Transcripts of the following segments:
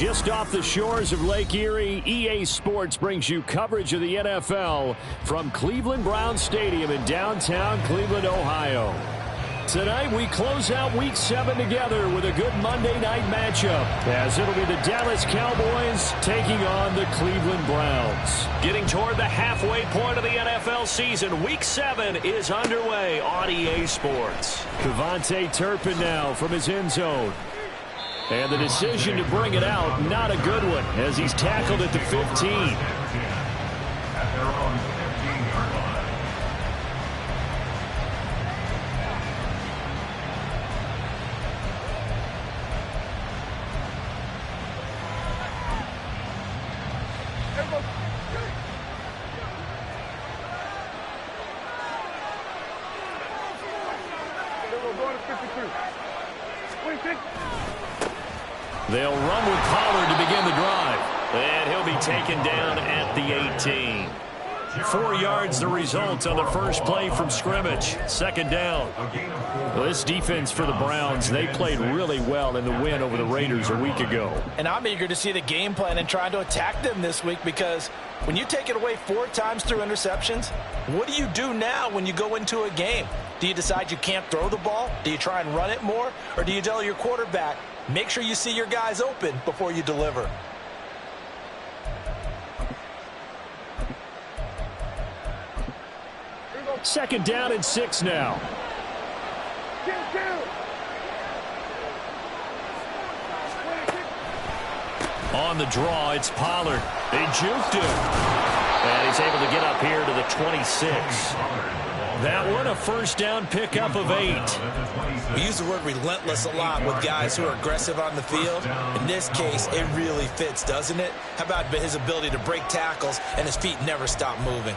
Just off the shores of Lake Erie, EA Sports brings you coverage of the NFL from Cleveland Browns Stadium in downtown Cleveland, Ohio. Tonight, we close out Week 7 together with a good Monday night matchup, as it'll be the Dallas Cowboys taking on the Cleveland Browns. Getting toward the halfway point of the NFL season, Week 7 is underway on EA Sports. Devontae Turpin now from his end zone. And the decision to bring it out, not a good one, as he's tackled at the 15. They'll run with Pollard to begin the drive. And he'll be taken down at the 18. 4 yards the result on the first play from scrimmage. Second down. Well, this defense for the Browns, they played really well in the win over the Raiders a week ago. And I'm eager to see the game plan and trying to attack them this week, because when you take it away 4 times through interceptions, what do you do now when you go into a game? Do you decide you can't throw the ball? Do you try and run it more? Or do you tell your quarterback, make sure you see your guys open before you deliver? Second down and 6 now. On the draw, it's Pollard. They juked him. And he's able to get up here to the 26. That one, a first down pickup of 8. We use the word relentless a lot with guys who are aggressive on the field. In this case, it really fits, doesn't it? How about his ability to break tackles and his feet never stop moving?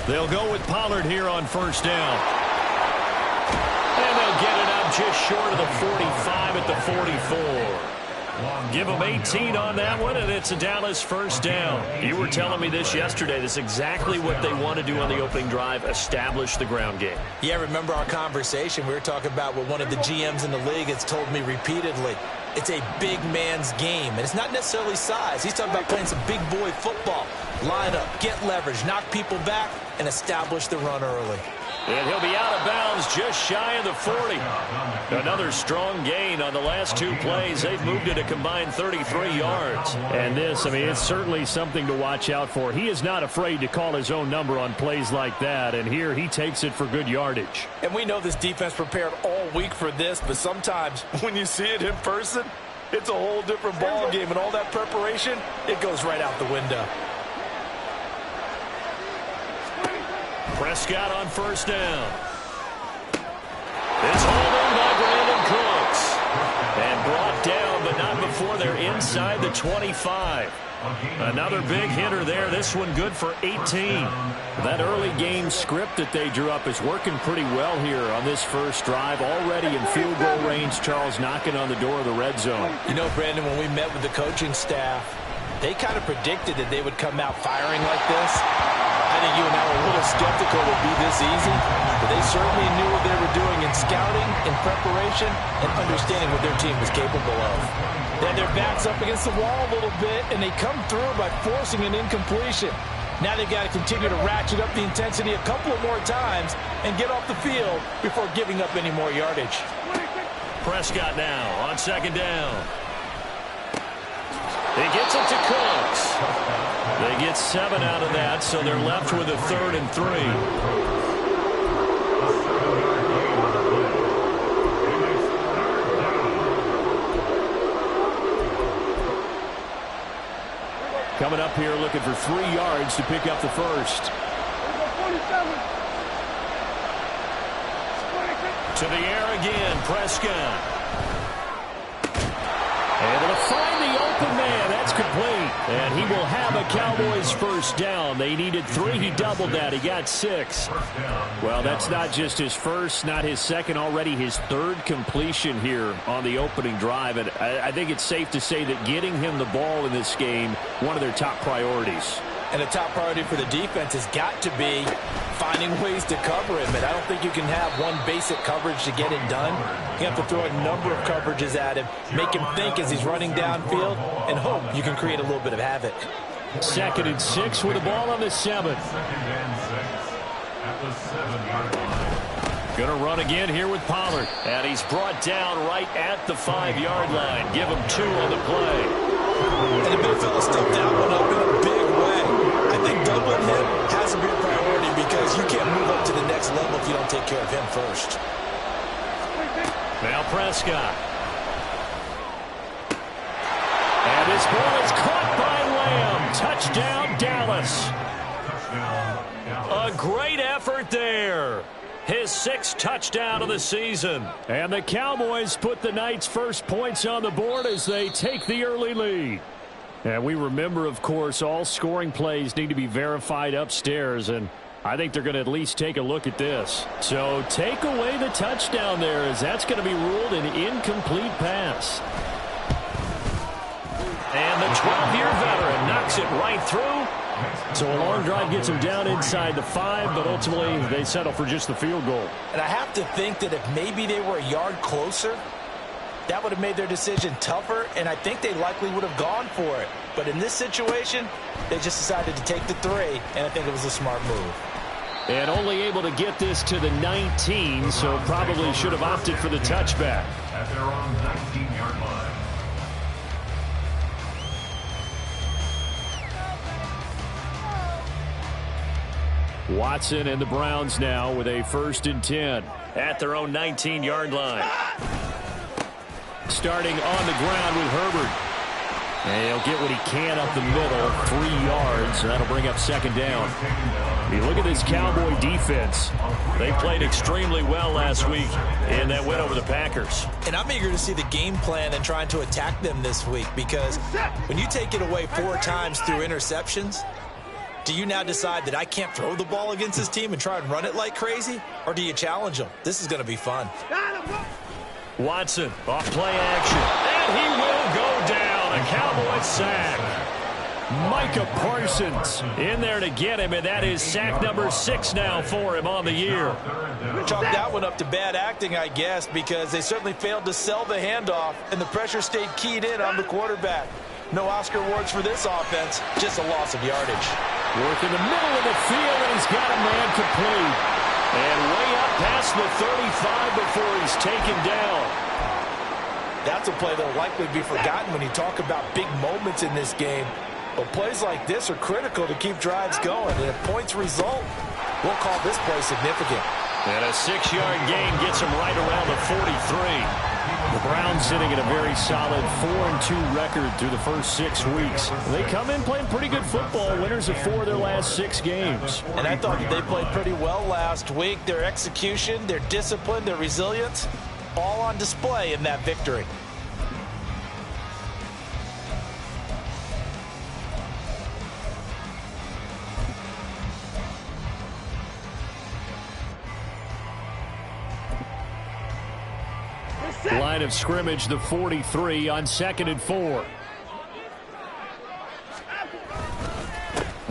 They'll go with Pollard here on first down. And they'll get it up just short of the 45 at the 44. Give them 18 on that one, and it's a Dallas first down. You were telling me this yesterday. This is exactly what they want to do on the opening drive, establish the ground game. Yeah, remember our conversation? We were talking about what one of the GMs in the league has told me repeatedly. It's a big man's game, and it's not necessarily size. He's talking about playing some big boy football. Line up, get leverage, knock people back, and establish the run early. And he'll be out of bounds just shy of the 40. Another strong gain on the last 2 plays. They've moved it a combined 33 yards. And this, I mean, it's certainly something to watch out for. He is not afraid to call his own number on plays like that. And here he takes it for good yardage. And we know this defense prepared all week for this, but sometimes when you see it in person, it's a whole different ball game. And all that preparation, it goes right out the window. Prescott on first down. It's hauled in by Brandon Cooks. And brought down, but not before they're inside the 25. Another big hitter there. This one good for 18. That early game script that they drew up is working pretty well here on this first drive. Already in field goal range, Charles, knocking on the door of the red zone. You know, Brandon, when we met with the coaching staff, they kind of predicted that they would come out firing like this. I think you and I were a little skeptical it would be this easy, but they certainly knew what they were doing in scouting, in preparation, and understanding what their team was capable of. They had their backs up against the wall a little bit, and they come through by forcing an incompletion. Now they've got to continue to ratchet up the intensity a couple of more times and get off the field before giving up any more yardage. Prescott now on second down. He gets it to Cooks. They get 7 out of that, so they're left with a 3rd and 3. Coming up here looking for 3 yards to pick up the first. To the air again, Prescott. Able to find the open man. That's complete. And he will have a Cowboys first down. They needed 3. He doubled that. He got 6. Well, that's not just his first, not his second, already his 3rd completion here on the opening drive. And I think it's safe to say that getting him the ball in this game, one of their top priorities. And the top priority for the defense has got to be finding ways to cover him. And I don't think you can have one basic coverage to get it done. You have to throw a number of coverages at him, make him think as he's running downfield, and hope you can create a little bit of havoc. 2nd and 6 with the ball on the 7. Going to run again here with Pollard. And he's brought down right at the 5-yard line. Give him 2 on the play. And the big fella stepped that one up in a big way. I think doubling him has to be a priority because you can't move up to the next level if you don't take care of him first. Now Prescott. And this ball is caught by Lamb. Touchdown, Dallas. A great effort there. His 6th touchdown of the season. And the Cowboys put the night's first points on the board as they take the early lead. And we remember, of course, all scoring plays need to be verified upstairs, and I think they're going to at least take a look at this. So take away the touchdown there, as that's going to be ruled an incomplete pass. And the 12-year veteran knocks it right through. So a long drive gets him down inside the 5, but ultimately they settle for just the field goal. And I have to think that if maybe they were a yard closer, that would have made their decision tougher, and I think they likely would have gone for it. But in this situation, they just decided to take the 3, and I think it was a smart move. And only able to get this to the 19, so probably should have opted for the touchback. At their own 19-yard line. Watson and the Browns now with a 1st and 10 at their own 19-yard line. Starting on the ground with Herbert. And he'll get what he can up the middle, 3 yards, and that'll bring up 2nd down. You look at this Cowboy defense. They played extremely well last week in that win over the Packers. And I'm eager to see the game plan and trying to attack them this week, because when you take it away 4 times through interceptions, do you now decide that I can't throw the ball against this team and try and run it like crazy? Or do you challenge them? This is going to be fun. Watson off play action. And he will go down. A Cowboy sack. Micah Parsons in there to get him, and that is sack number 6 now for him on the year. Chalk that one up to bad acting, I guess, because they certainly failed to sell the handoff, and the pressure stayed keyed in on the quarterback. No Oscar awards for this offense, just a loss of yardage. Work in the middle of the field, and he's got a man complete. And way up past the 35 before he's taken down. That's a play that will likely be forgotten when you talk about big moments in this game. But plays like this are critical to keep drives going. And if points result, we'll call this play significant. And a 6-yard gain gets him right around the 43. The Browns sitting at a very solid 4-2 record through the first 6 weeks. They come in playing pretty good football, winners of 4 of their last 6 games. And I thought that they played pretty well last week. Their execution, their discipline, their resilience, all on display in that victory. Line of scrimmage, the 43 on 2nd and 4.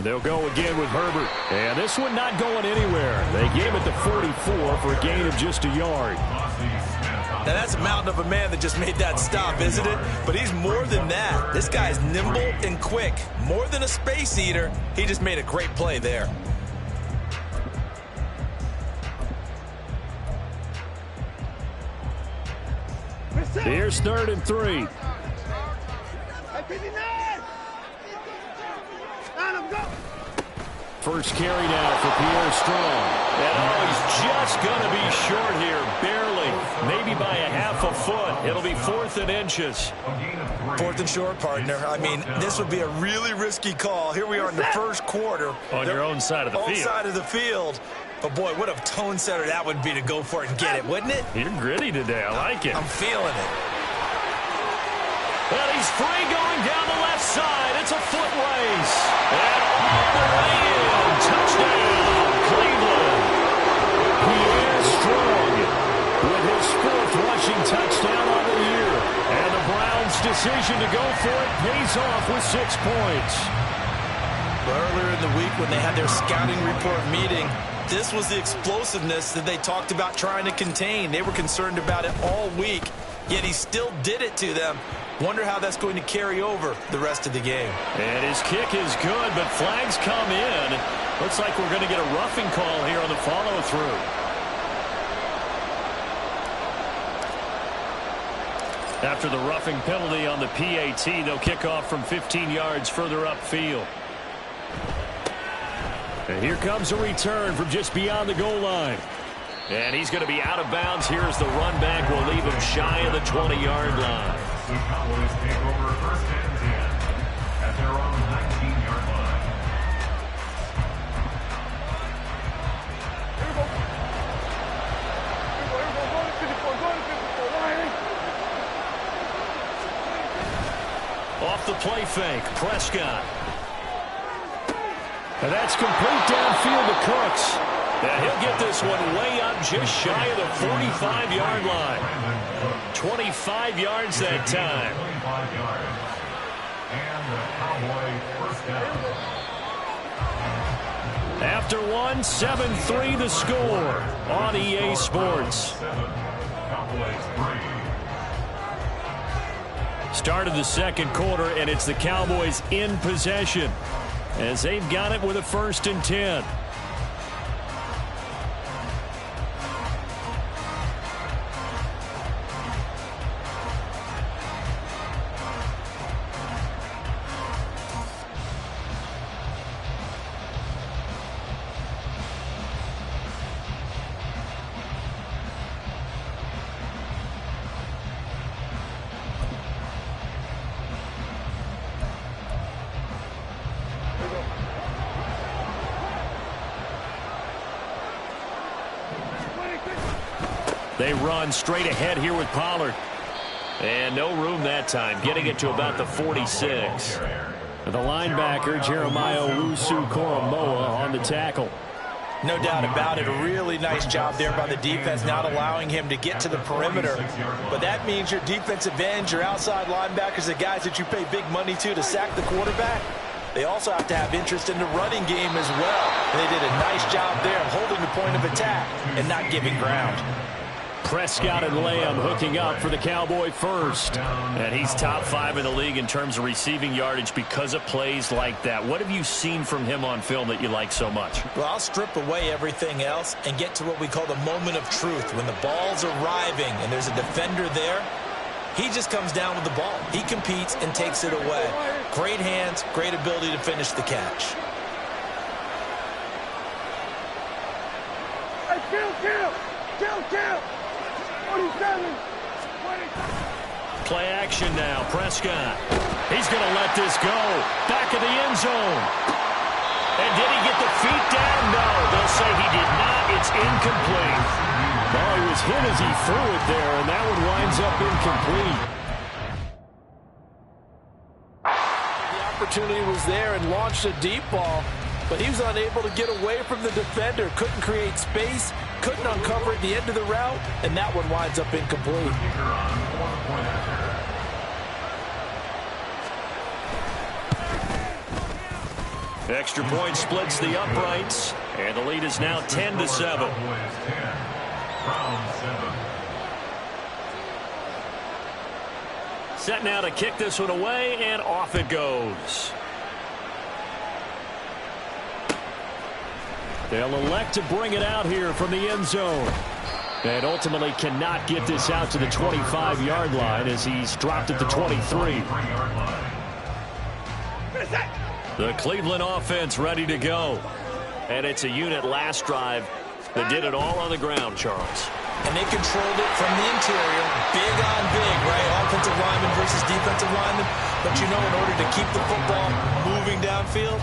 They'll go again with Herbert. And this one not going anywhere. They get him at the 44 for a gain of just a yard. Now that's a mountain of a man that just made that stop, isn't it? But he's more than that. This guy's nimble and quick. More than a space eater, he just made a great play there. Here's 3rd and 3. First carry now for Pierre Strong. And he's just going to be short here, barely. Maybe by a half a foot. It'll be 4th and inches. 4th and short, partner. I mean, this would be a really risky call. Here we are in the first quarter. On your own side of the field. Own side of the field. But, boy, what a tone setter that would be to go for it and get it, wouldn't it? You're gritty today. I like it. I'm feeling it. And he's free going down the left side. It's a foot race. And all the way in. Touchdown, Cleveland. He is strong with his 4th rushing touchdown on the year. And the Browns' decision to go for it pays off with 6 points. Earlier in the week when they had their scouting report meeting, this was the explosiveness that they talked about trying to contain. They were concerned about it all week, yet he still did it to them. Wonder how that's going to carry over the rest of the game. And his kick is good, but flags come in. Looks like we're going to get a roughing call here on the follow-through. After the roughing penalty on the PAT, they'll kick off from 15 yards further upfield. And here comes a return from just beyond the goal line. And he's going to be out of bounds. Here's the run back. Will leave him shy of the 20-yard line. The Cowboys take over 1st and 10 at their own 19-yard line. Off the play fake, Prescott. And that's complete downfield to Cooks. And he'll get this one way up just shy of the 45-yard line. 25 yards that time. 25 yards. And the Cowboy 1st down. After one, 7-3 the score on EA Sports. Cowboys 3. Start of the 2nd quarter, and it's the Cowboys in possession as they've got it with a 1st and 10. They run straight ahead here with Pollard. And no room that time, getting it to about the 46. The linebacker, Jeremiah Owusu-Koramoah, on the tackle. No doubt about it. A really nice job there by the defense, not allowing him to get to the perimeter. But that means your defensive ends, your outside linebackers, the guys that you pay big money to sack the quarterback, they also have to have interest in the running game as well. And they did a nice job there of holding the point of attack and not giving ground. Prescott and Lamb hooking up for the Cowboy 1st. And he's top 5 in the league in terms of receiving yardage because of plays like that. What have you seen from him on film that you like so much? Well, I'll strip away everything else and get to what we call the moment of truth. When the ball's arriving and there's a defender there, he just comes down with the ball. He competes and takes it away. Great hands, great ability to finish the catch. Kill! 27. Play action now. Prescott. He's going to let this go. Back of the end zone. And did he get the feet down? No. They'll say he did not. It's incomplete. Oh, he was hit as he threw it there, and that one winds up incomplete. The opportunity was there and launched a deep ball, but he was unable to get away from the defender. Couldn't create space, couldn't uncover at the end of the route, and that one winds up incomplete. Extra point splits the uprights, and the lead is now 10-7. Set now to kick this one away, and off it goes. They'll elect to bring it out here from the end zone. And ultimately cannot get this out to the 25-yard line as he's dropped at the 23. The Cleveland offense ready to go. And it's a unit last drive that did it all on the ground, Charles. And they controlled it from the interior, big on big, right? Offensive lineman versus defensive lineman. But you know, in order to keep the football moving downfield,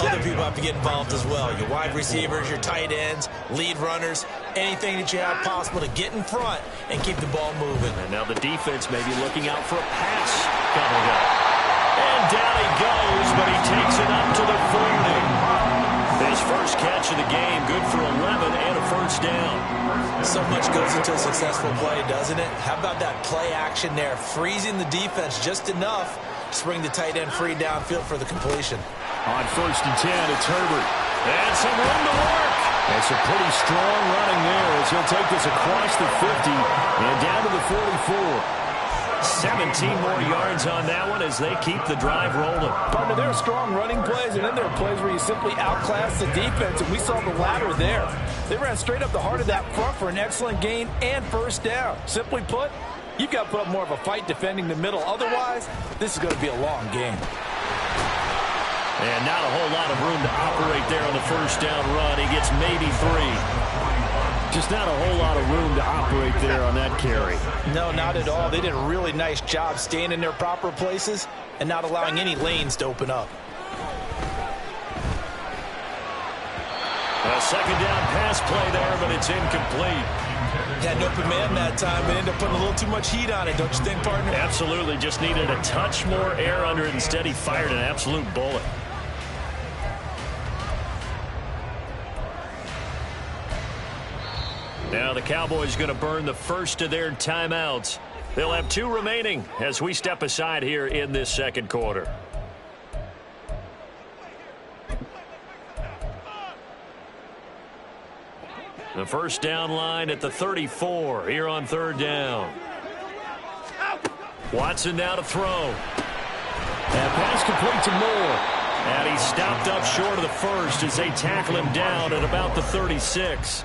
other people have to get involved as well. Your wide receivers, your tight ends, lead runners, anything that you have possible to get in front and keep the ball moving. And now the defense may be looking out for a pass. Coming up. And down he goes, but he takes it up to the 40. His first catch of the game, good for 11 and a first down. So much goes into a successful play, doesn't it? How about that play action there, freezing the defense just enough to bring the tight end free downfield for the completion. On 1st and 10, it's Herbert. And some room to work. It's a pretty strong running there as he'll take this across the 50 and down to the 44. 17 more yards on that one as they keep the drive rolling. Partner, there are strong running plays, and then there are plays where you simply outclass the defense, and we saw the latter there. They ran straight up the heart of that front for an excellent gain and first down. Simply put, you've got to put up more of a fight defending the middle. Otherwise, this is going to be a long game. And not a whole lot of room to operate there on the first down run. He gets maybe 3. Just not a whole lot of room to operate there on that carry. No, not at all. They did a really nice job staying in their proper places and not allowing any lanes to open up. A second down pass play there, but it's incomplete. Had an open man that time, but ended up putting a little too much heat on it, don't you think, partner? Absolutely. Just needed a touch more air under it. Instead, he fired an absolute bullet. Now the Cowboys going to burn the first of their timeouts. They'll have 2 remaining as we step aside here in this second quarter. The first down line at the 34 here on 3rd down. Watson now to throw. And pass complete to Moore. And he stopped up short of the first as they tackle him down at about the 36.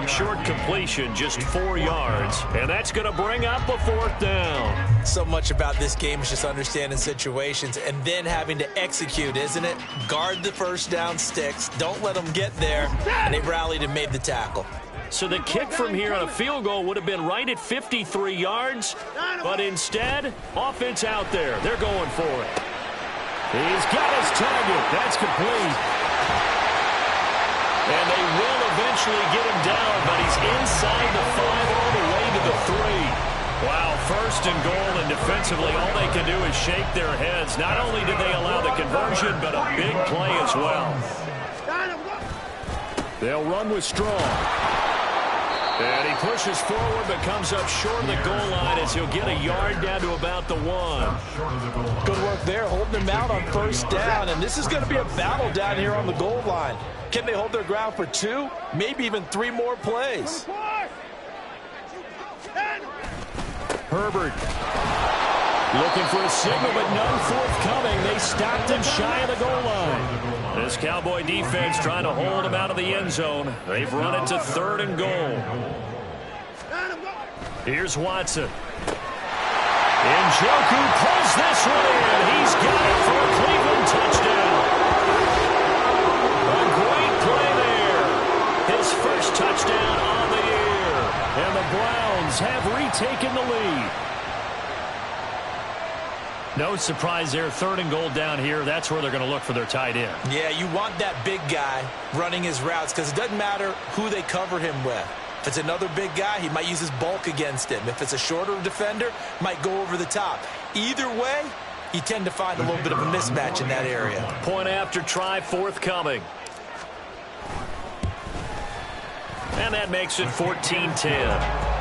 Short completion, just 4 yards. And that's going to bring up a 4th down. So much about this game is just understanding situations and then having to execute, isn't it? Guard the first down sticks. Don't let them get there. And they rallied and made the tackle. So the kick from here on a field goal would have been right at 53 yards. But instead, offense out there. They're going for it. He's got his target. That's complete. And they will eventually get him down, but he's inside the 5 all the way to the 3. Wow, 1st and goal, and defensively all they can do is shake their heads. Not only did they allow the conversion, but a big play as well. They'll run with Strong. And he pushes forward but comes up short of the goal line as he'll get a yard down to about the 1. Good work there, holding them out on 1st down. And this is going to be a battle down here on the goal line. Can they hold their ground for 2, maybe even 3 more plays? Herbert looking for a signal, but none forthcoming. They stopped him shy of the goal line. This Cowboy defense trying to hold him out of the end zone. They've run it to 3rd and goal. Here's Watson. Njoku pulls this one in. He's got it for a Cleveland touchdown. A great play there. His first touchdown on the year. And the Browns have retaken the lead. No surprise there. 3rd and goal down here. That's where they're going to look for their tight end. Yeah, you want that big guy running his routes because it doesn't matter who they cover him with. If it's another big guy, he might use his bulk against him. If it's a shorter defender, might go over the top. Either way, you tend to find a little bit of a mismatch in that area. Point after try forthcoming. And that makes it 14-10.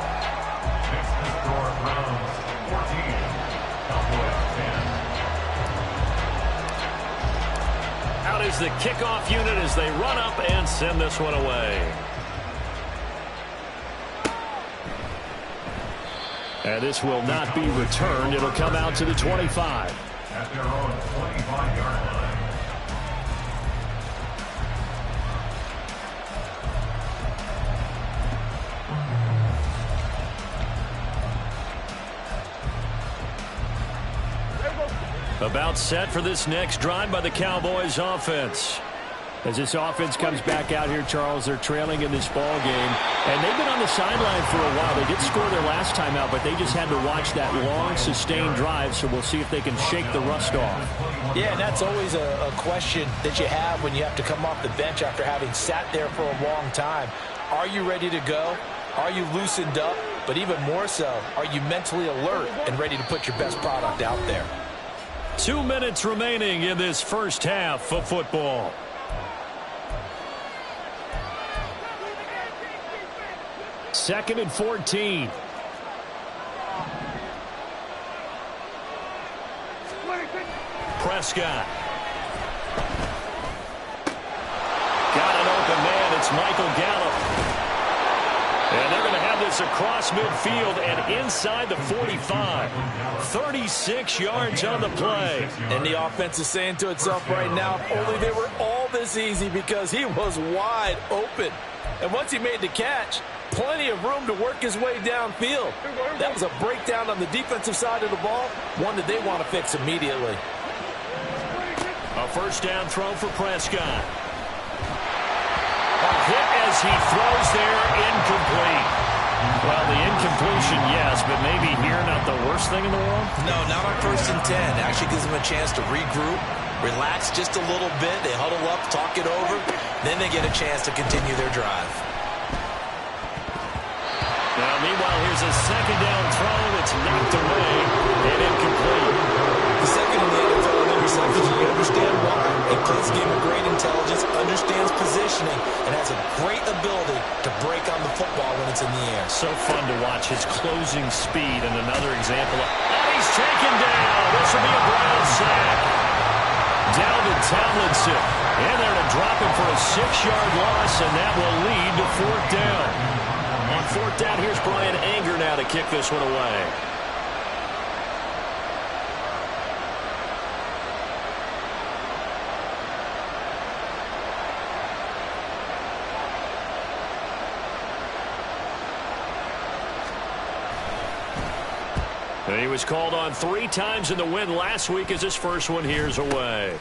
Out is the kickoff unit as they run up and send this one away. And this will not be returned. It'll come out to the 25. At their own 25-yard line. About set for this next drive by the Cowboys offense. As this offense comes back out here, Charles, they're trailing in this ball game. And they've been on the sideline for a while. They did score their last time out, but they just had to watch that long, sustained drive, so we'll see if they can shake the rust off. Yeah, and that's always a question that you have when you have to come off the bench after having sat there for a long time. Are you ready to go? Are you loosened up? but even more so, are you mentally alert and ready to put your best product out there? 2 minutes remaining in this first half of football. Second and 14. Prescott. Got an open man. It's Michael Gallup. And they're going to have this across midfield and inside the 45. 36 yards on the play. And the offense is saying to itself right now, if only they were all this easy, because he was wide open. And once he made the catch, plenty of room to work his way downfield. That was a breakdown on the defensive side of the ball, one that they want to fix immediately. A first down throw for Prescott. A hit as he throws there, incomplete. Well, the incompletion, yes, but maybe here not the worst thing in the world? No, not on 1st and 10. Actually gives them a chance to regroup, relax just a little bit. They huddle up, talk it over. Then they get a chance to continue their drive. Now, meanwhile, here's a second down throw. It's knocked away and incomplete. The second in the NFL in interceptions, you understand why. He plays a game of great intelligence, understands positioning, and has a great ability to break on the football when it's in the air. So fun to watch his closing speed, and another example. And he's taken down. This will be a Brown sack. Dalvin Tomlinson in there to drop him for a 6-yard loss, and that will lead to 4th down. On 4th down, here's Brian Anger now to kick this one away. He was called on 3 times in the win last week as his first one here's away.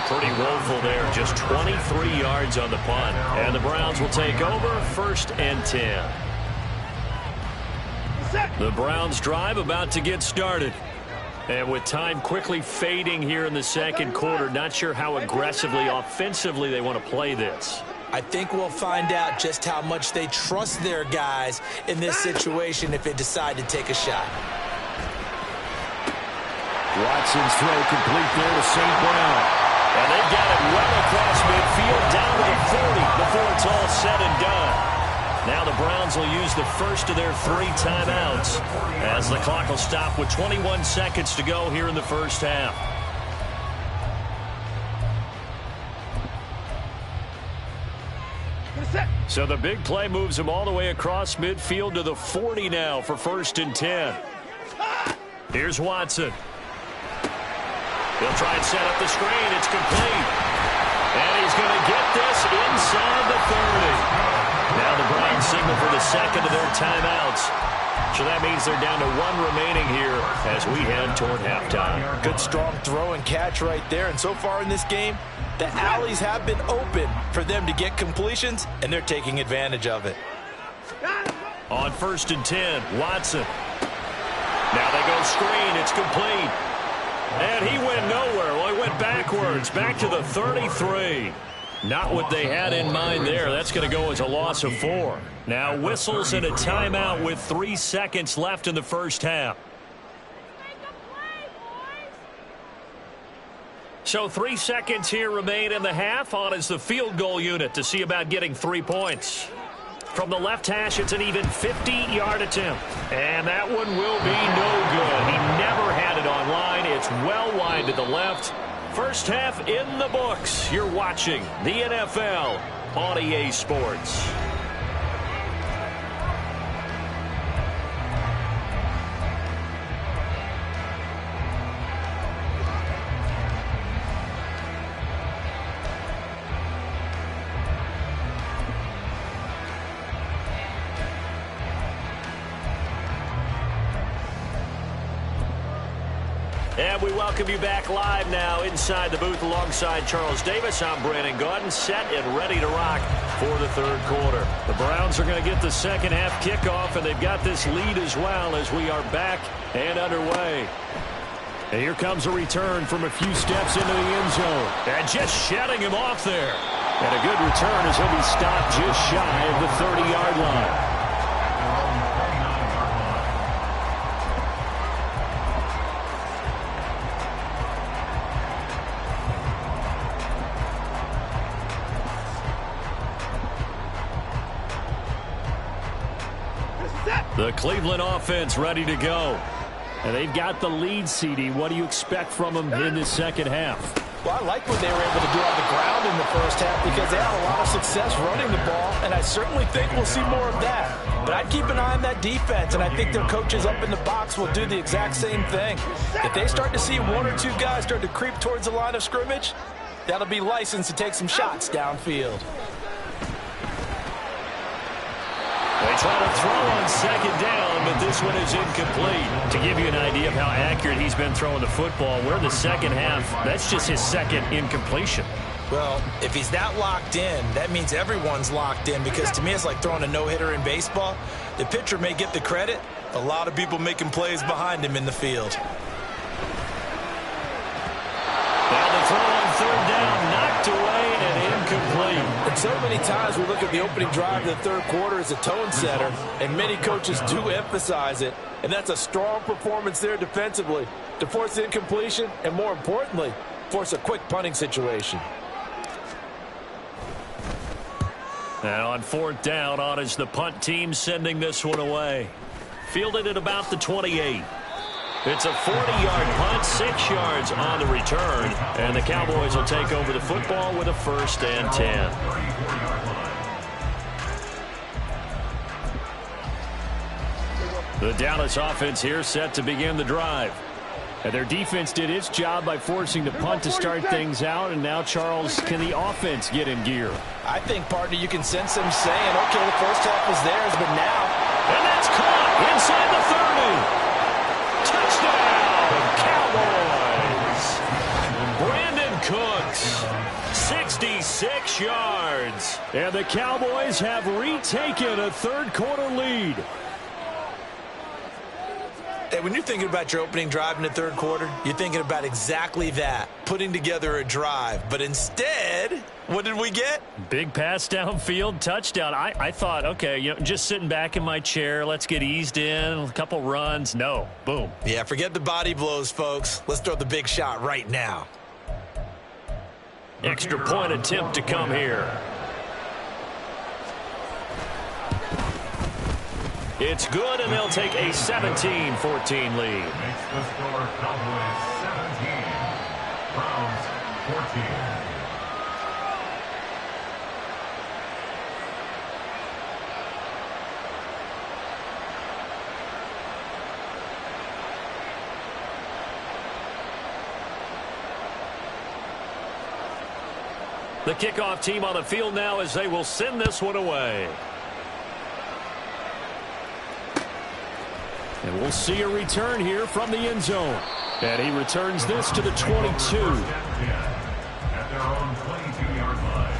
Pretty woeful there, just 23 yards on the punt. And the Browns will take over 1st and 10. The Browns drive about to get started. And with time quickly fading here in the second quarter, not sure how aggressively, offensively they want to play this. I think we'll find out just how much they trust their guys in this situation if they decide to take a shot. Watson's throw complete there to St. Brown. And they've got it well across midfield down to the 40 before it's all said and done. Now the Browns will use the first of their 3 timeouts as the clock will stop with 21 seconds to go here in the first half. So the big play moves him all the way across midfield to the 40 now for 1st and 10. Here's Watson. He'll try and set up the screen. It's complete. And he's going to get this inside the 30. Now the Browns signal for the second of their timeouts. So that means they're down to 1 remaining here as we head toward halftime. Good strong throw and catch right there. And so far in this game, the alleys have been open for them to get completions, and they're taking advantage of it. On 1st and 10, Watson. Now they go screen. It's complete. And he went nowhere. Well, he went backwards, back to the 33. Not what they had in mind there. That's going to go as a loss of 4. Now whistles and a timeout with 3 seconds left in the first half. So 3 seconds here remain in the half. On is the field goal unit to see about getting 3 points. From the left hash, it's an even 50-yard attempt. And that one will be no good. He never had it on line. It's well wide to the left. First half in the books. You're watching the NFL on EA Sports. And we welcome you back live now inside the booth alongside Charles Davis. I'm Brandon Gaudin, set and ready to rock for the third quarter. The Browns are going to get the second half kickoff, and they've got this lead as well as we are back and underway. And here comes a return from a few steps into the end zone. And just shedding him off there. And a good return as he'll be stopped just shy of the 30-yard line. The Cleveland offense ready to go. And they've got the lead, CD. What do you expect from them in this second half? Well, I like what they were able to do on the ground in the first half because they had a lot of success running the ball, and I certainly think we'll see more of that. But I'd keep an eye on that defense, and I think their coaches up in the box will do the exact same thing. If they start to see one or two guys start to creep towards the line of scrimmage, that'll be licensed to take some shots downfield. They try to throw on second down, but this one is incomplete. To give you an idea of how accurate he's been throwing the football, we're in the second half. That's just his second incompletion. Well, if he's that locked in, that means everyone's locked in, because to me it's like throwing a no-hitter in baseball. The pitcher may get the credit, a lot of people making plays behind him in the field. Now the throw on third down, knocked away and incomplete. And so many times we look at the opening drive of the third quarter as a tone setter, and many coaches do emphasize it, and that's a strong performance there defensively to force the incompletion and, more importantly, force a quick punting situation. And on fourth down, on is the punt team sending this one away. Fielded at about the 28. It's a 40-yard punt, 6 yards on the return. And the Cowboys will take over the football with a 1st and 10. The Dallas offense here set to begin the drive. And their defense did its job by forcing the punt to start things out. And now, Charles, can the offense get in gear? I think, partner, you can sense them saying, okay, the first half was theirs, but now. And that's caught inside the 30. Touchdown, Cowboys. Brandon Cooks, 66 yards. And the Cowboys have retaken a third-quarter lead. Hey, when you're thinking about your opening drive in the third quarter, you're thinking about exactly that, putting together a drive. But instead, what did we get? Big pass downfield, touchdown. I thought, okay, just sitting back in my chair, let's get eased in, a couple runs. No, boom. Yeah, forget the body blows, folks. Let's throw the big shot right now. Extra point attempt to come here. It's good, and they'll take a 17-14 lead. Makes the score Cowboys 17, Browns 14. The kickoff team on the field now as they will send this one away. And we'll see a return here from the end zone. And he returns this to the 22. At their own 22-yard line.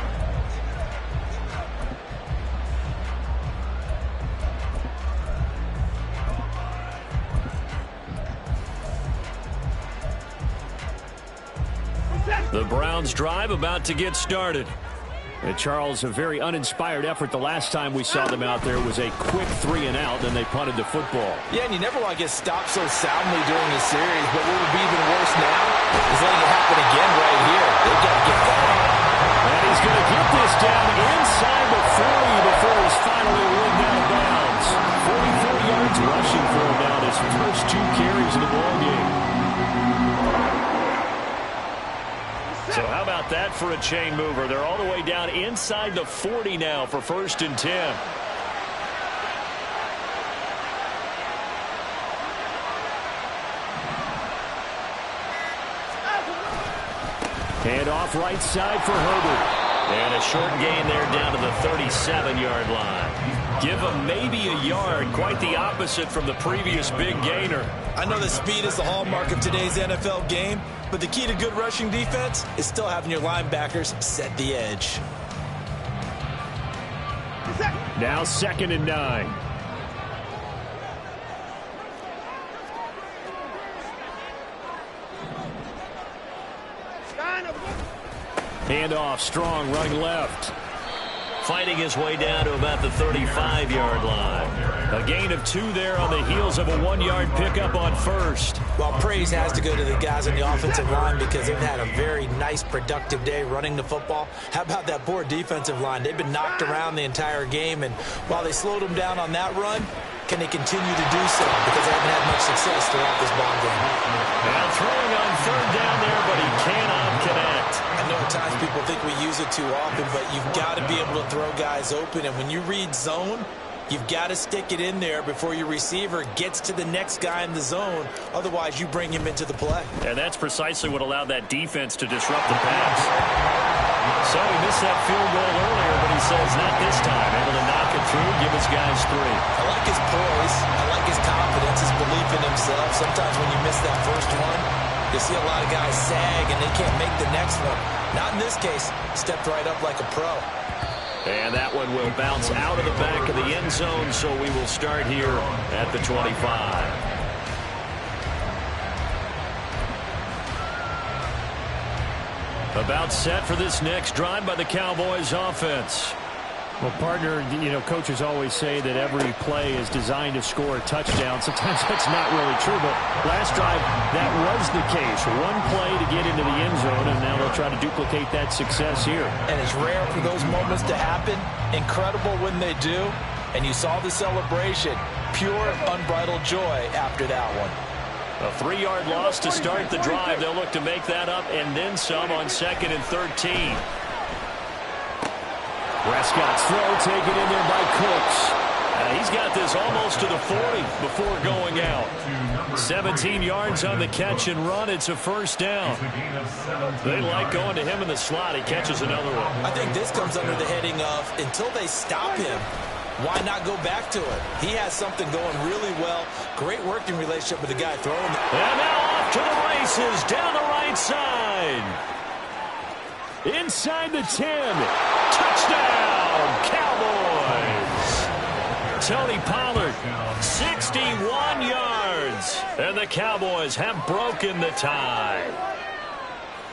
The Browns drive about to get started. And Charles, a very uninspired effort. The last time we saw them out there was a quick 3-and-out, then they punted the football. Yeah, and you never want to get stopped so soundly during a series, but what would be even worse now is letting it happen again right here. They've got to get going. And he's going to get this down inside the 40 before he's finally ruled out of bounds. 44 yards rushing for him now, his first 2 carries of the ballgame. So how about that for a chain mover? They're all the way down inside the 40 now for 1st and 10. Hand off right side for Herbert. And a short gain there down to the 37-yard line. Give him maybe a yard, quite the opposite from the previous big gainer. I know that speed is the hallmark of today's NFL game, but the key to good rushing defense is still having your linebackers set the edge. Now 2nd and 9. Handoff, strong, running left. Fighting his way down to about the 35-yard line. A gain of 2 there on the heels of a 1-yard pickup on first. Well, praise has to go to the guys on the offensive line because they've had a very nice, productive day running the football. How about that poor defensive line? They've been knocked around the entire game, and while they slowed them down on that run, can they continue to do so? Because they haven't had much success throughout this ball game. Now throwing on 3rd down there, but he cannot connect. I know at times people think we use it too often, but you've got to be able to throw guys open. And when you read zone, you've got to stick it in there before your receiver gets to the next guy in the zone. Otherwise, you bring him into the play. And that's precisely what allowed that defense to disrupt the pass. So he missed that field goal earlier, but he says not this time. Able to knock it through, give his guys 3. I like his poise. I like his confidence, his belief in himself. Sometimes when you miss that first one, you see a lot of guys sag and they can't make the next one. Not in this case. Stepped right up like a pro. And that one will bounce out of the back of the end zone, so we will start here at the 25. About set for this next drive by the Cowboys offense. Well, partner, you know, coaches always say that every play is designed to score a touchdown. Sometimes that's not really true, but last drive, that was the case. One play to get into the end zone, and now they'll try to duplicate that success here. And it's rare for those moments to happen. Incredible when they do. And you saw the celebration. Pure, unbridled joy after that one. A 3-yard loss to start the drive. They'll look to make that up and then some on 2nd and 13. Prescott's throw taken in there by Cooks. He's got this almost to the 40 before going out. 17 yards on the catch and run. It's a 1st down. They like going to him in the slot. He catches another one. I think this comes under the heading of until they stop him, why not go back to it? He has something going really well. Great working relationship with the guy throwing. And now off to the races down the right side. Inside the 10. Touchdown, Cowboys. Tony Pollard, 61 yards. And the Cowboys have broken the tie.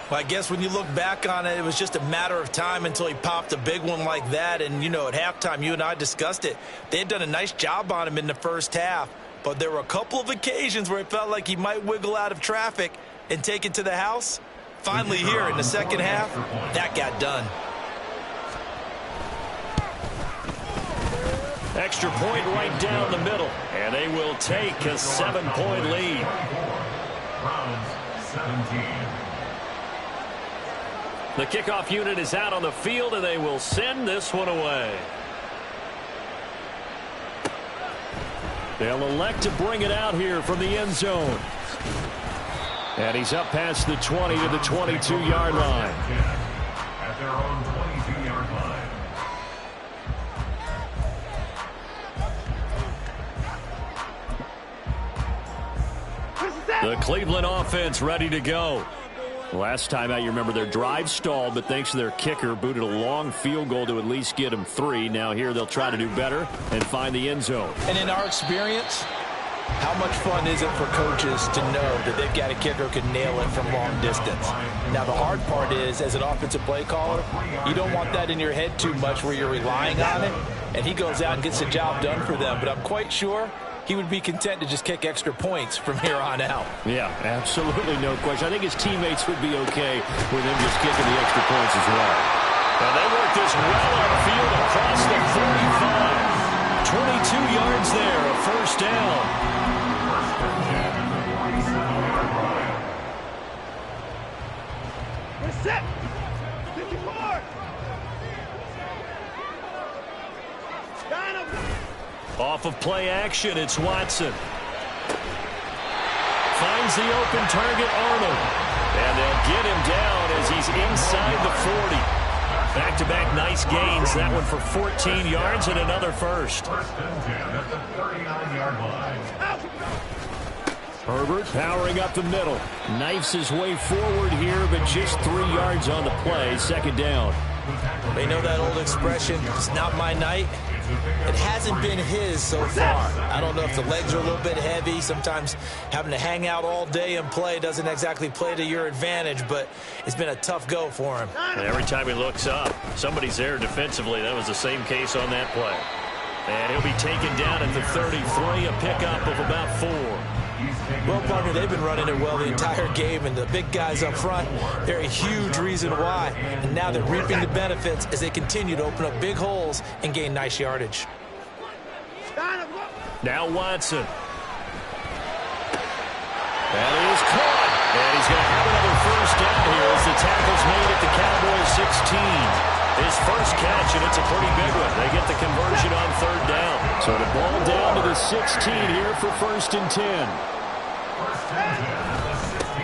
Well, I guess when you look back on it, it was just a matter of time until he popped a big one like that. And, you know, at halftime, you and I discussed it. They had done a nice job on him in the first half. But there were a couple of occasions where it felt like he might wiggle out of traffic and take it to the house. Finally here in the second half, that got done. Extra point right down the middle. And they will take a 7-point lead. Browns 17. The kickoff unit is out on the field, and they will send this one away. They'll elect to bring it out here from the end zone. And he's up past the 20 to the 22-yard line. At their own 22-yard line. The Cleveland offense ready to go. Last time out, you remember their drive stalled, but thanks to their kicker, booted a long field goal to at least get them 3. Now here they'll try to do better and find the end zone. And in our experience, how much fun is it for coaches to know that they've got a kicker who can nail it from long distance? Now, the hard part is, as an offensive play caller, you don't want that in your head too much where you're relying on it, and he goes out and gets the job done for them. But I'm quite sure he would be content to just kick extra points from here on out. Yeah, absolutely no question. I think his teammates would be okay with him just kicking the extra points as well. And they work this well upfield across the 35. 22 yards there, a 1st down. We're set. 54. Got him. Off of play action, it's Watson. Finds the open target, Arnold. And they'll get him down as he's inside the 40. Back-to-back nice gains. That one for 14 yards and another 1st. 1st and 10 at the 39-yard line. Herbert powering up the middle. Knifes his way forward here, but just 3 yards on the play. 2nd down. They know that old expression, it's not my night. It hasn't been his so far. I don't know if the legs are a little bit heavy. Sometimes having to hang out all day and play doesn't exactly play to your advantage, but it's been a tough go for him. And every time he looks up, somebody's there defensively. That was the same case on that play. And he'll be taken down at the 33, a pickup of about 4. Well, partner, they've been running it well the entire game, and the big guys up front, they're a huge reason why. And now they're reaping the benefits as they continue to open up big holes and gain nice yardage. Now Watson. That is caught. And he's going to have another first down here as the tackle's made at the Cowboys 16. His first catch, and it's a pretty big one. They get the conversion on 3rd down. So the ball down to the 16 here for 1st and 10.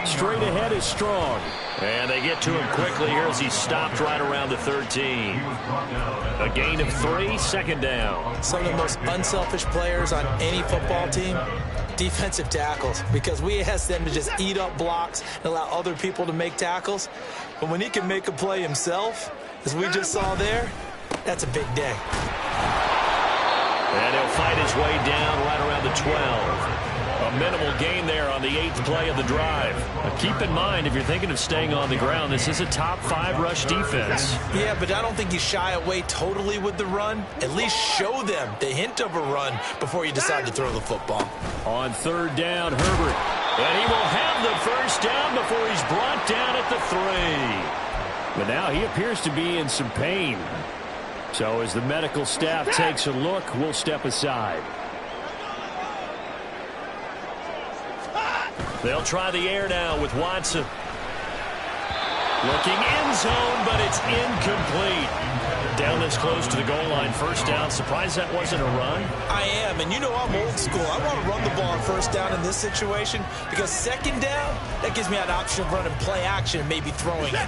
Straight ahead is Strong. And they get to him quickly here as he stopped right around the 13. A gain of 3, 2nd down. Some of the most unselfish players on any football team, defensive tackles, because we ask them to just eat up blocks and allow other people to make tackles. But when he can make a play himself, as we just saw there, that's a big day. And he'll fight his way down right around the 12. A minimal gain there on the 8th play of the drive. Now keep in mind, if you're thinking of staying on the ground, this is a top 5 rush defense. Yeah, but I don't think you shy away totally with the run. At least show them the hint of a run before you decide to throw the football. On 3rd down, Herbert. And he will have the first down before he's brought down at the 3. But now he appears to be in some pain. So as the medical staff takes a look, we'll step aside. They'll try the air now with Watson. Looking end zone, but it's incomplete. Down this close to the goal line, 1st down. Surprised that wasn't a run? I am, and you know I'm old school. I want to run the ball on 1st down in this situation because 2nd down, that gives me an option of running play action and maybe throwing it.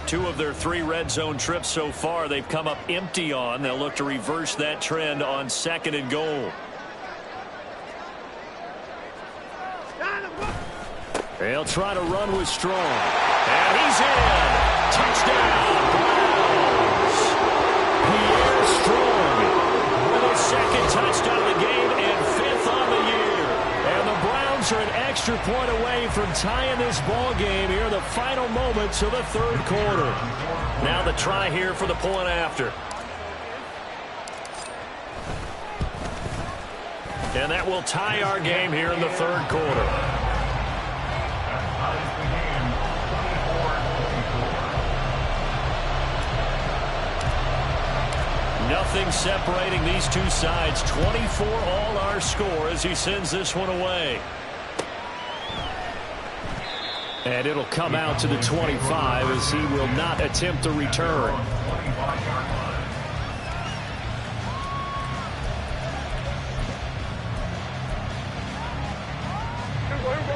2 of their 3 red zone trips so far they've come up empty on. They'll look to reverse that trend on 2nd and goal. They'll try to run with Strong. And he's in. Touchdown, Browns. Pierre Strong with his 2nd touchdown of the game and 5th on the year. And the Browns are an extra point away from tying this ball game here in the final moments of the 3rd quarter. Now the try here for the point after. And that will tie our game here in the 3rd quarter. Nothing separating these two sides. 24 all our score as he sends this one away. And it'll come out to the 25 as he will not attempt a return.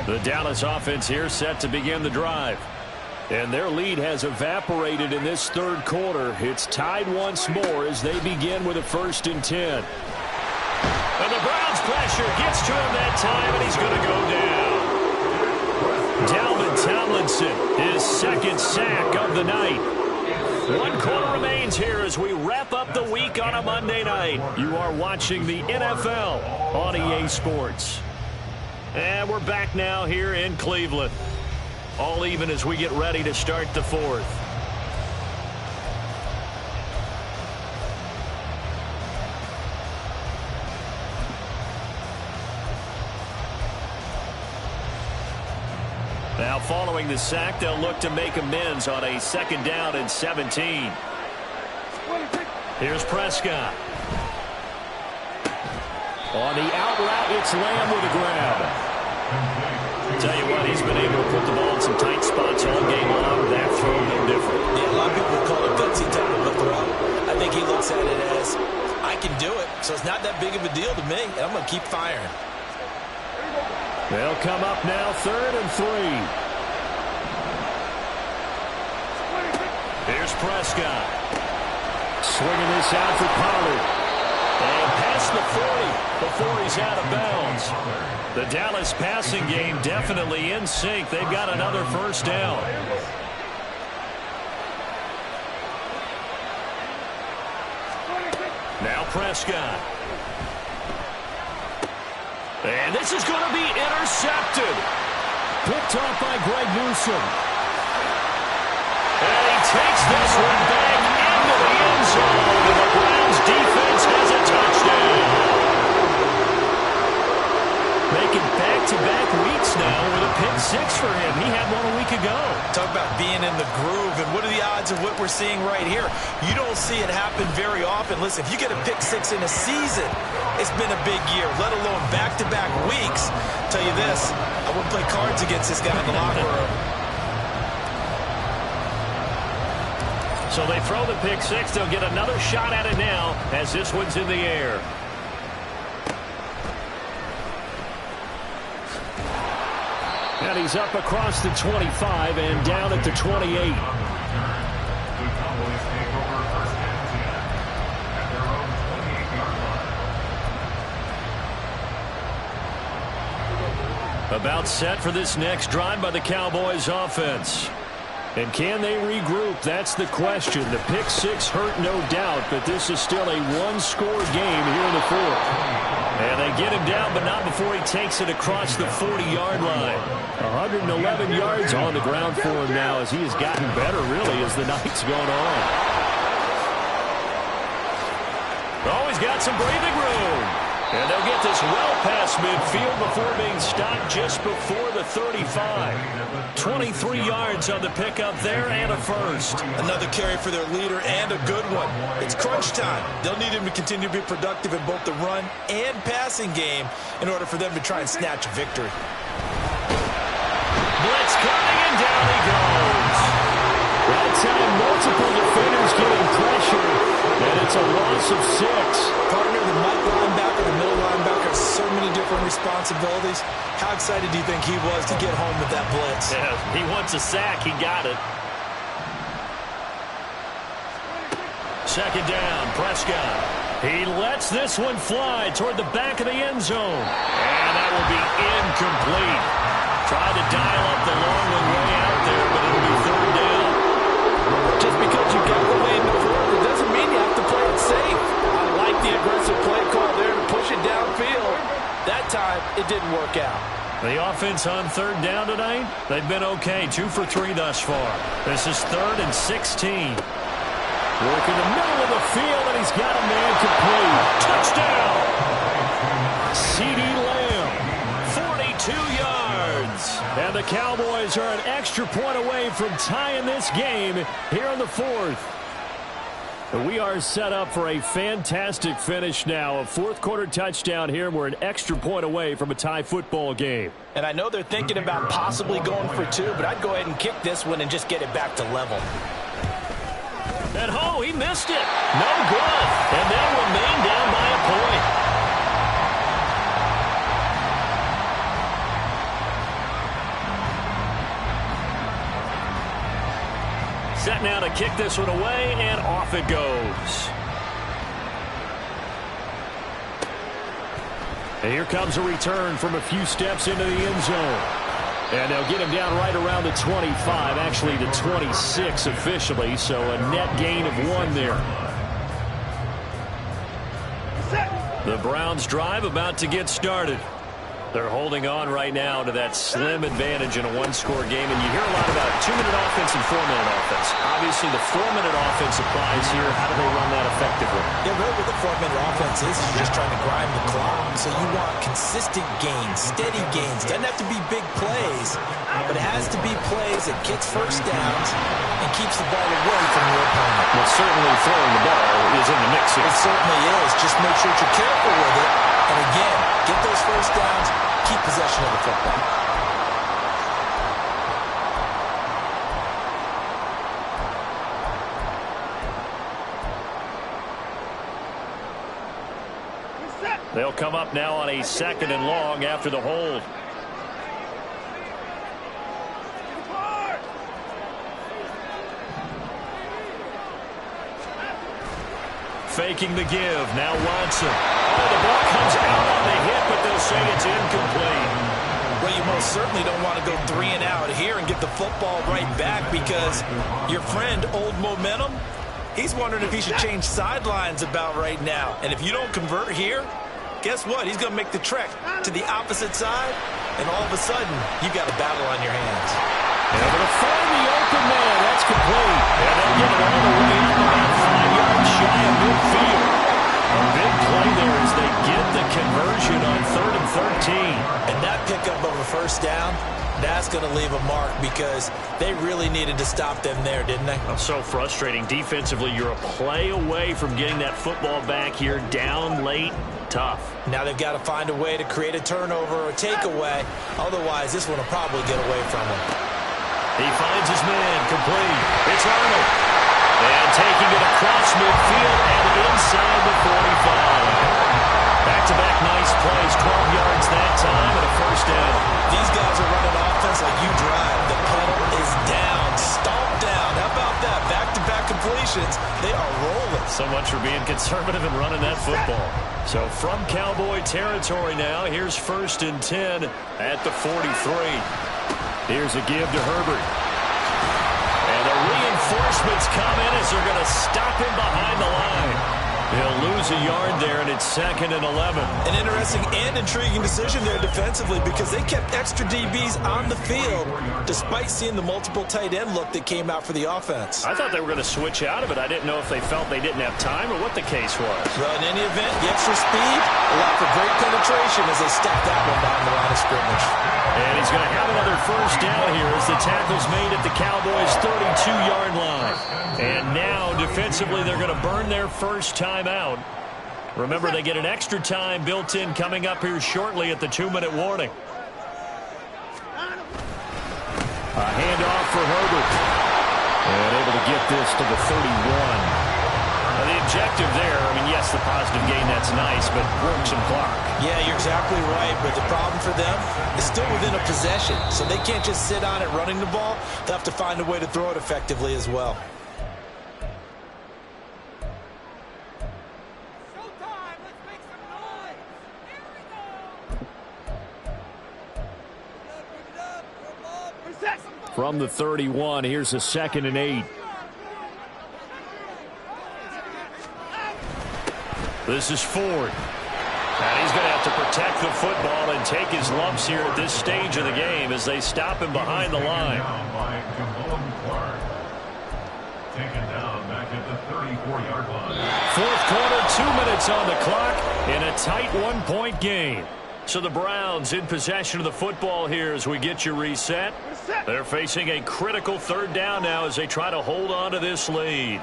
The Dallas offense here set to begin the drive. And their lead has evaporated in this 3rd quarter. It's tied once more as they begin with a 1st and 10. And the Browns pressure gets to him that time, and he's going to go down. Dalvin Tomlinson, his 2nd sack of the night. 1 quarter remains here as we wrap up the week on a Monday night. You are watching the NFL on EA Sports. And we're back now here in Cleveland. All even as we get ready to start the 4th. Now following the sack, they'll look to make amends on a 2nd down and 17. Here's Prescott. On the out route, it's Lamb with a grab. Tell you what, he's been able to put the ball in some tight spots all game long. That throw no different. Yeah, a lot of people call it gutsy type of a throw. I think he looks at it as, I can do it, so it's not that big of a deal to me, and I'm going to keep firing. They'll come up now 3rd and 3. Here's Prescott. Swinging this out for Pollard. And past the 40 before he's out of bounds. The Dallas passing game definitely in sync. They've got another 1st down. Now Prescott. And this is going to be intercepted. Picked off by Greg Newsome. And he takes this one back into the end zone. And the Browns defense has a touchdown. back-to-back weeks now with a pick six for him. He had one a week ago. Talk about being in the groove, and what are the odds of what we're seeing right here? You don't see it happen very often. Listen, if you get a pick six in a season, it's been a big year, let alone back-to-back weeks. Tell you this, I wouldn't play cards against this guy in the locker room. So they throw the pick six. They'll get another shot at it now as this one's in the air. And he's up across the 25 and down at the 28. The Cowboys take over first and 10 at their own 28-yard line. About set for this next drive by the Cowboys offense. And can they regroup? That's the question. The pick six hurt, no doubt, but this is still a one-score game here in the fourth. And they get him down, but not before he takes it across the 40-yard line. 111 yards on the ground for him now as he has gotten better, really, as the night's gone on. Always got some breathing room. And they'll get this well past midfield before being stopped just before the 35. 23 yards on the pickup there and a first. Another carry for their leader and a good one. It's crunch time. They'll need him to continue to be productive in both the run and passing game in order for them to try and snatch a victory. Blitz coming, and down he goes. That time, multiple defenders getting pressure, and it's a loss of 6. Partner, the Mike linebacker, the middle linebacker, has so many different responsibilities. How excited do you think he was to get home with that blitz? Yeah, he wants a sack. He got it. Second down, Prescott. He lets this one fly toward the back of the end zone. And that will be incomplete. Tried to dial up the long one way out there, but it'll be third down. Just because you got the way in the fourth, it doesn't mean you have to play it safe. I like the aggressive play call there to push it downfield. That time, it didn't work out. The offense on third down tonight, they've been okay. 2 for 3 thus far. This is 3rd and 16. Work in the middle of the field, and he's got a man complete. Touchdown! C.D. Lamb, 42 yards. And the Cowboys are an extra point away from tying this game here in the fourth. We are set up for a fantastic finish now. A fourth-quarter touchdown here, and we're an extra point away from a tie football game. And I know they're thinking about possibly going for 2, but I'd go ahead and kick this one and just get it back to level. And oh, he missed it. No good. And they'll remain down by a point. Set now to kick this one away, and off it goes. And here comes a return from a few steps into the end zone. And they'll get him down right around the 25, actually the 26 officially, so a net gain of 1 there. The Browns drive about to get started. They're holding on right now to that slim advantage in a one-score game. And you hear a lot about 2-minute offense and 4-minute offense. Obviously, the 4-minute offense applies here. How do they run that effectively? Yeah, really what the 4-minute offense is you're just trying to grind the clock. So you want consistent gains, steady gains. Doesn't have to be big plays, but it has to be plays that gets first downs and keeps the ball away from your opponent. Well, certainly throwing the ball is in the mix here. It certainly is. Just make sure you're careful with it. And again, get those first downs, keep possession of the football. They'll come up now on a 2nd and long after the hold. Faking the give. Now Watson. Oh, the ball comes out on the hit, but they'll say it's incomplete. Well, you most certainly don't want to go 3 and out here and get the football right back because your friend, Old Momentum, he's wondering if he should change sidelines about right now. And if you don't convert here, guess what? He's going to make the trek to the opposite side, and all of a sudden, you've got a battle on your hands. Able to find the open man. That's complete. And they'll get it all the way up about 5 yards shy of midfield. A big play there as they get the conversion on 3rd and And that pickup of a first down, that's going to leave a mark because they really needed to stop them there, didn't they? Oh, so frustrating. Defensively, you're a play away from getting that football back here down late. Tough. Now they've got to find a way to create a turnover or a takeaway. Otherwise, this one will probably get away from him. He finds his man, complete. It's Arnold. And taking it across midfield and inside the 45. Back-to-back nice plays, 12 yards that time and a first down. These guys are running offense like you drive. The pedal is down, stomped down. How about that? Back-to-back completions. They are rolling. So much for being conservative and running that football. So from Cowboy territory now, here's 1st and 10 at the 43. Here's a give to Herbert. And the reinforcements come in as they're going to stop him behind the line. He'll lose a yard there, and it's 2nd and 11. An interesting and intriguing decision there defensively because they kept extra DBs on the field despite seeing the multiple tight end look that came out for the offense. I thought they were going to switch out of it. I didn't know if they felt they didn't have time or what the case was. Well, in any event, the extra speed allowed for great penetration as they stepped that one behind the line of scrimmage. And he's going to have another first down here as the tackle's made at the Cowboys' 32-yard line. And now, defensively, they're going to burn their first time out. Remember, they get an extra time built in coming up here shortly at the 2-minute warning. A handoff for Herbert. And able to get this to the 31. Now, the objective there, I mean, yes, the positive gain, that's nice, but work some clock. Yeah, you're exactly right, but the problem for them is still within a possession, so they can't just sit on it running the ball. They'll have to find a way to throw it effectively as well. From the 31, here's a 2nd and 8. This is Ford. And he's going to have to protect the football and take his lumps here at this stage of the game as they stop him behind the line. Taken down back at the 34-yard line. 4th quarter, 2 minutes on the clock in a tight 1-point game. So the Browns in possession of the football here as we get you reset. They're facing a critical 3rd down now as they try to hold on to this lead.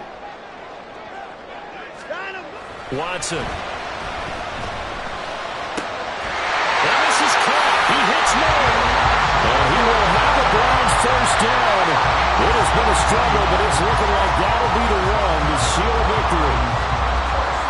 Watson. And this is caught. He hits Moore. And he will have a Browns first down. It has been a struggle, but it's looking like that'll be the one to seal a victory.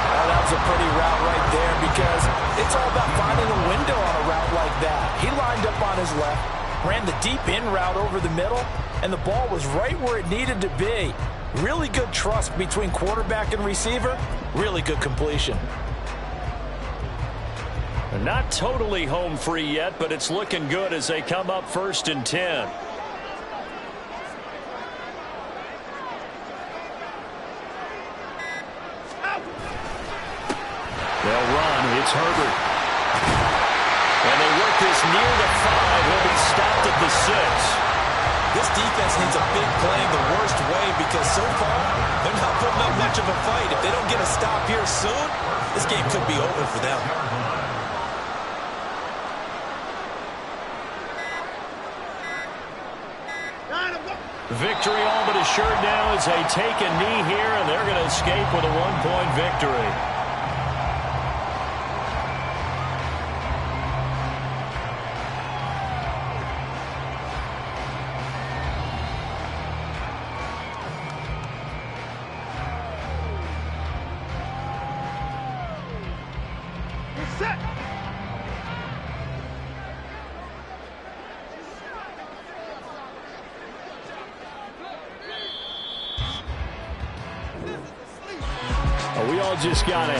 Well, that was a pretty route right there because it's all about finding a window on a route like that. He lined up on his left, ran the deep in route over the middle, and the ball was right where it needed to be. Really good trust between quarterback and receiver. Really good completion. They're not totally home free yet, but it's looking good as they come up 1st and 10. They'll run. It's Herbert. And they work this near the 5. He'll be stopped at the 6. This defense needs a big play in the worst way because so far they're not putting up much of a fight. If they don't get a stop here soon, this game could be over for them. Victory all but assured now as they take a knee here, and they're going to escape with a 1-point victory. We all just got